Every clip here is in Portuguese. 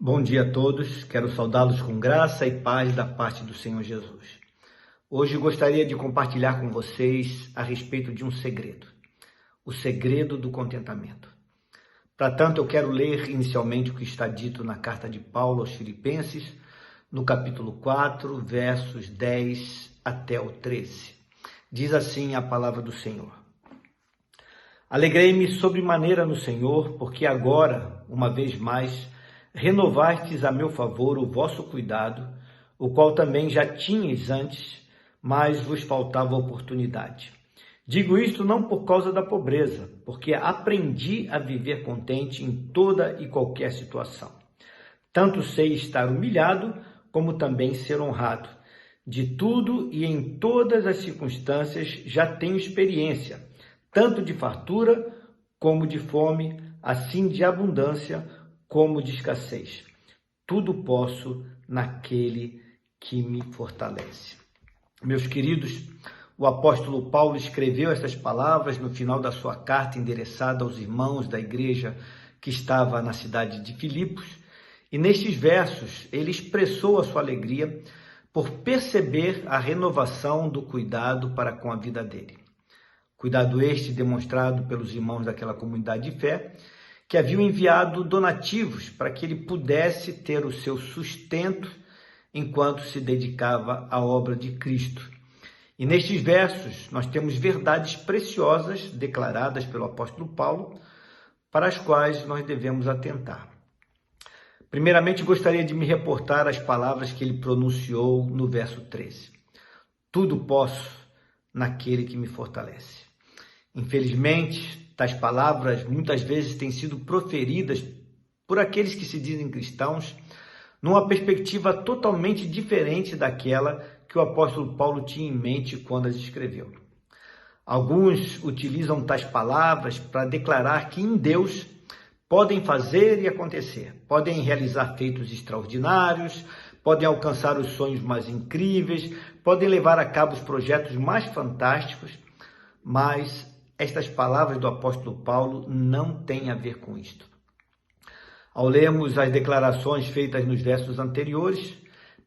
Bom dia a todos, quero saudá-los com graça e paz da parte do Senhor Jesus. Hoje gostaria de compartilhar com vocês a respeito de um segredo, o segredo do contentamento. Para tanto, eu quero ler inicialmente o que está dito na carta de Paulo aos Filipenses, no capítulo 4, versos 10 até o 13. Diz assim a palavra do Senhor. Alegrei-me sobremaneira no Senhor, porque agora, uma vez mais, renovastes a meu favor o vosso cuidado, o qual também já tinhais antes, mas vos faltava oportunidade. Digo isto não por causa da pobreza, porque aprendi a viver contente em toda e qualquer situação. Tanto sei estar humilhado, como também ser honrado. De tudo e em todas as circunstâncias já tenho experiência, tanto de fartura como de fome, assim de abundância como de escassez. Tudo posso naquele que me fortalece. Meus queridos, o apóstolo Paulo escreveu essas palavras no final da sua carta endereçada aos irmãos da igreja que estava na cidade de Filipos, e nestes versos ele expressou a sua alegria por perceber a renovação do cuidado para com a vida dele. Cuidado este demonstrado pelos irmãos daquela comunidade de fé, que haviam enviado donativos para que ele pudesse ter o seu sustento enquanto se dedicava à obra de Cristo. E nestes versos nós temos verdades preciosas declaradas pelo apóstolo Paulo, para as quais nós devemos atentar. Primeiramente, gostaria de me reportar às palavras que ele pronunciou no verso 13. Tudo posso naquele que me fortalece. Infelizmente, tais palavras muitas vezes têm sido proferidas por aqueles que se dizem cristãos numa perspectiva totalmente diferente daquela que o apóstolo Paulo tinha em mente quando as escreveu. Alguns utilizam tais palavras para declarar que em Deus podem fazer e acontecer, podem realizar feitos extraordinários, podem alcançar os sonhos mais incríveis, podem levar a cabo os projetos mais fantásticos, mas estas palavras do apóstolo Paulo não têm a ver com isto. Ao lermos as declarações feitas nos versos anteriores,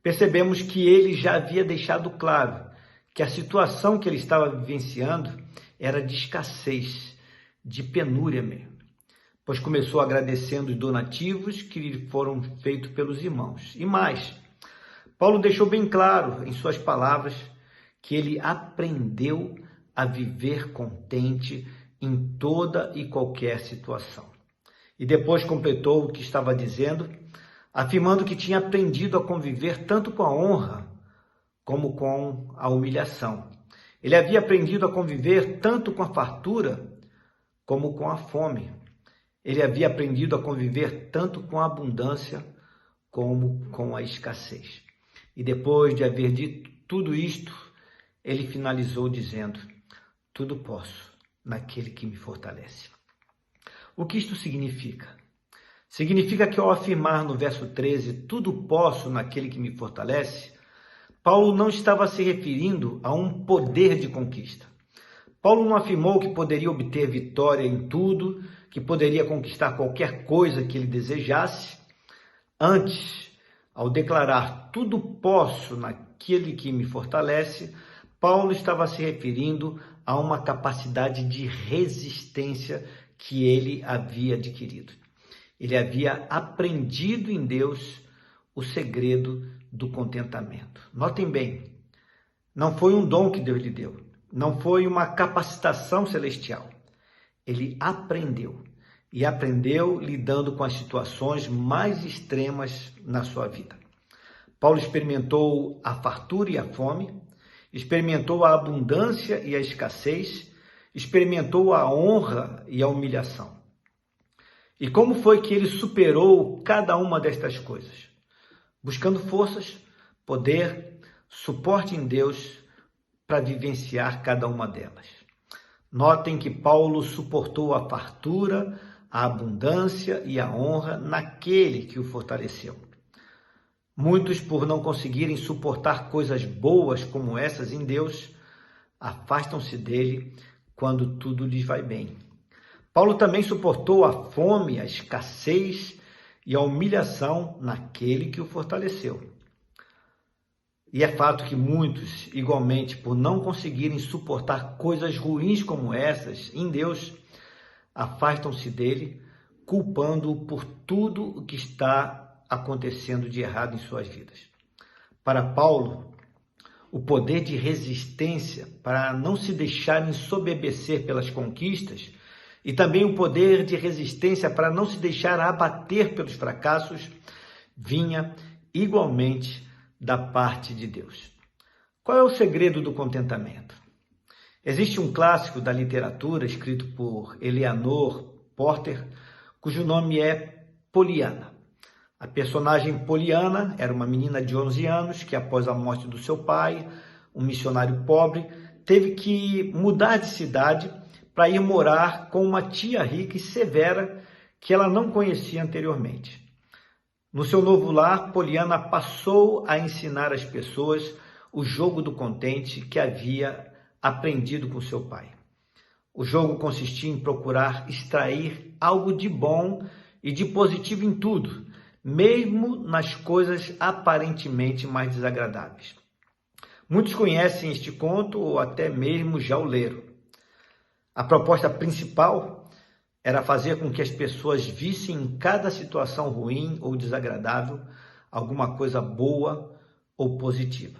percebemos que ele já havia deixado claro que a situação que ele estava vivenciando era de escassez, de penúria mesmo, pois começou agradecendo os donativos que lhe foram feitos pelos irmãos. E mais, Paulo deixou bem claro em suas palavras que ele aprendeu a viver contente em toda e qualquer situação. E depois completou o que estava dizendo, afirmando que tinha aprendido a conviver tanto com a honra como com a humilhação. Ele havia aprendido a conviver tanto com a fartura como com a fome. Ele havia aprendido a conviver tanto com a abundância como com a escassez. E depois de haver dito tudo isto, ele finalizou dizendo: tudo posso naquele que me fortalece. O que isto significa? Significa que ao afirmar no verso 13, tudo posso naquele que me fortalece, Paulo não estava se referindo a um poder de conquista. Paulo não afirmou que poderia obter vitória em tudo, que poderia conquistar qualquer coisa que ele desejasse. Antes, ao declarar tudo posso naquele que me fortalece, Paulo estava se referindo a uma capacidade de resistência que ele havia adquirido. Ele havia aprendido em Deus o segredo do contentamento. Notem bem, não foi um dom que Deus lhe deu, não foi uma capacitação celestial. Ele aprendeu, e aprendeu lidando com as situações mais extremas na sua vida. Paulo experimentou a fartura e a fome, experimentou a abundância e a escassez, experimentou a honra e a humilhação. E como foi que ele superou cada uma destas coisas? Buscando forças, poder, suporte em Deus para vivenciar cada uma delas. Notem que Paulo suportou a fartura, a abundância e a honra naquele que o fortaleceu. Muitos, por não conseguirem suportar coisas boas como essas em Deus, afastam-se dele quando tudo lhes vai bem. Paulo também suportou a fome, a escassez e a humilhação naquele que o fortaleceu. E é fato que muitos, igualmente, por não conseguirem suportar coisas ruins como essas em Deus, afastam-se dele, culpando-o por tudo o que está acontecendo de errado em suas vidas. Para Paulo, o poder de resistência para não se deixar ensoberbecer pelas conquistas e também o poder de resistência para não se deixar abater pelos fracassos vinha igualmente da parte de Deus. Qual é o segredo do contentamento? Existe um clássico da literatura escrito por Eleanor Porter, cujo nome é Poliana. A personagem Poliana era uma menina de 11 anos que, após a morte do seu pai, um missionário pobre, teve que mudar de cidade para ir morar com uma tia rica e severa que ela não conhecia anteriormente. No seu novo lar, Poliana passou a ensinar às pessoas o jogo do contente que havia aprendido com seu pai. O jogo consistia em procurar extrair algo de bom e de positivo em tudo, mesmo nas coisas aparentemente mais desagradáveis. Muitos conhecem este conto ou até mesmo já o leram. A proposta principal era fazer com que as pessoas vissem em cada situação ruim ou desagradável alguma coisa boa ou positiva.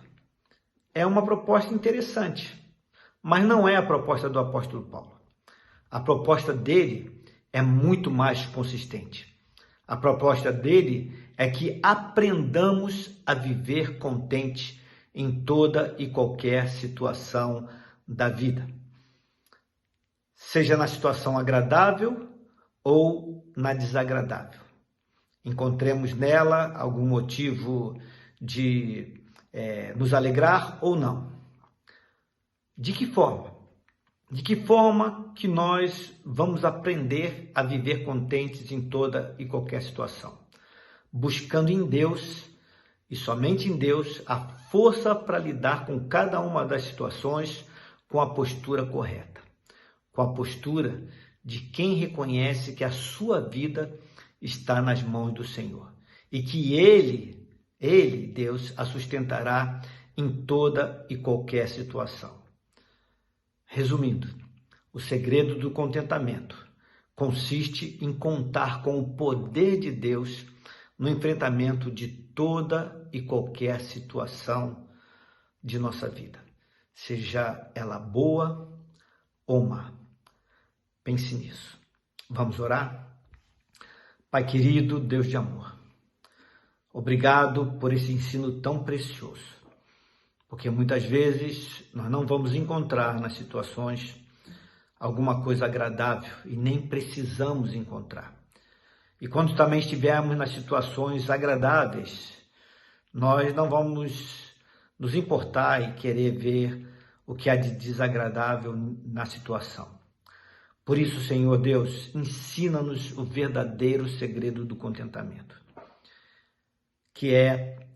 É uma proposta interessante, mas não é a proposta do apóstolo Paulo. A proposta dele é muito mais consistente. A proposta dele é que aprendamos a viver contente em toda e qualquer situação da vida. Seja na situação agradável ou na desagradável. Encontremos nela algum motivo de nos alegrar ou não. De que forma? De que forma que nós vamos aprender a viver contentes em toda e qualquer situação? Buscando em Deus, e somente em Deus, a força para lidar com cada uma das situações com a postura correta. Com a postura de quem reconhece que a sua vida está nas mãos do Senhor e que Ele, Deus, a sustentará em toda e qualquer situação. Resumindo, o segredo do contentamento consiste em contar com o poder de Deus no enfrentamento de toda e qualquer situação de nossa vida, seja ela boa ou má. Pense nisso. Vamos orar? Pai querido, Deus de amor, obrigado por esse ensino tão precioso, porque muitas vezes nós não vamos encontrar nas situações alguma coisa agradável e nem precisamos encontrar. E quando também estivermos nas situações agradáveis, nós não vamos nos importar e querer ver o que há de desagradável na situação. Por isso, Senhor Deus, ensina-nos o verdadeiro segredo do contentamento, que é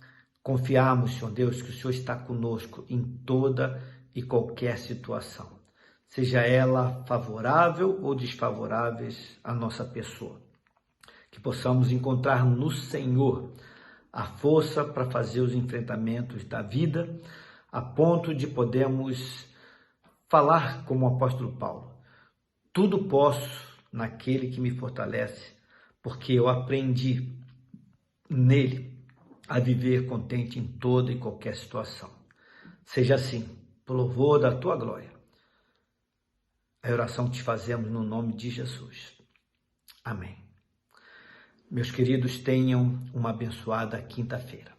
confiarmos, Senhor Deus, que o Senhor está conosco em toda e qualquer situação, seja ela favorável ou desfavorável à nossa pessoa. Que possamos encontrar no Senhor a força para fazer os enfrentamentos da vida, a ponto de podermos falar como o apóstolo Paulo: tudo posso naquele que me fortalece, porque eu aprendi nele a viver contente em toda e qualquer situação. Seja assim, por louvor da tua glória. A oração que te fazemos no nome de Jesus. Amém. Meus queridos, tenham uma abençoada quinta-feira.